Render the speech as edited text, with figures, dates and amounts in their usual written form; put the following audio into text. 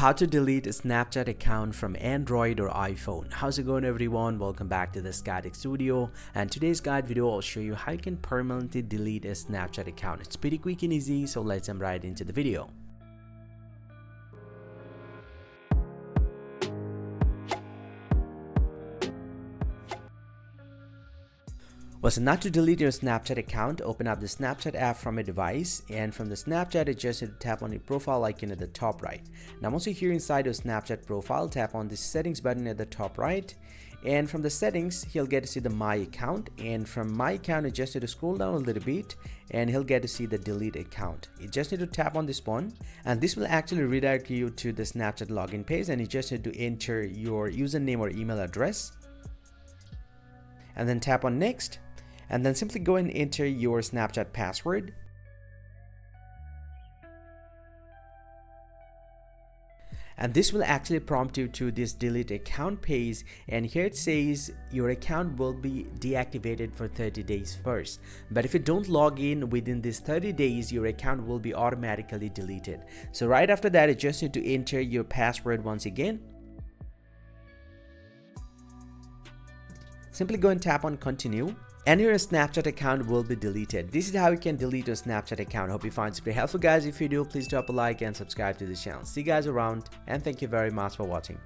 How to delete a Snapchat account from Android or iPhone. How's it going, everyone? Welcome back to this guided studio, and today's guide video I'll show you how you can permanently delete a Snapchat account. It's pretty quick and easy, so let's jump right into the video. So now to delete your Snapchat account, open up the Snapchat app from a device, and from the Snapchat, just need to tap on your profile icon at the top right. Now once you're here inside your Snapchat profile, tap on the settings button at the top right, and from the settings he'll get to see the My Account, and from My Account you just need to scroll down a little bit and he'll get to see the Delete Account. You just need to tap on this one, and this will actually redirect you to the Snapchat login page, and you just need to enter your username or email address and then tap on Next. And then simply go and enter your Snapchat password. And this will actually prompt you to this delete account page, and here it says your account will be deactivated for 30 days first. But if you don't log in within these 30 days, your account will be automatically deleted. So right after that, you just need to enter your password once again. Simply go and tap on Continue, and your Snapchat account will be deleted. This is how you can delete your Snapchat account. Hope you find this pretty helpful, guys. If you do, please drop a like and subscribe to the channel. See you guys around, and thank you very much for watching.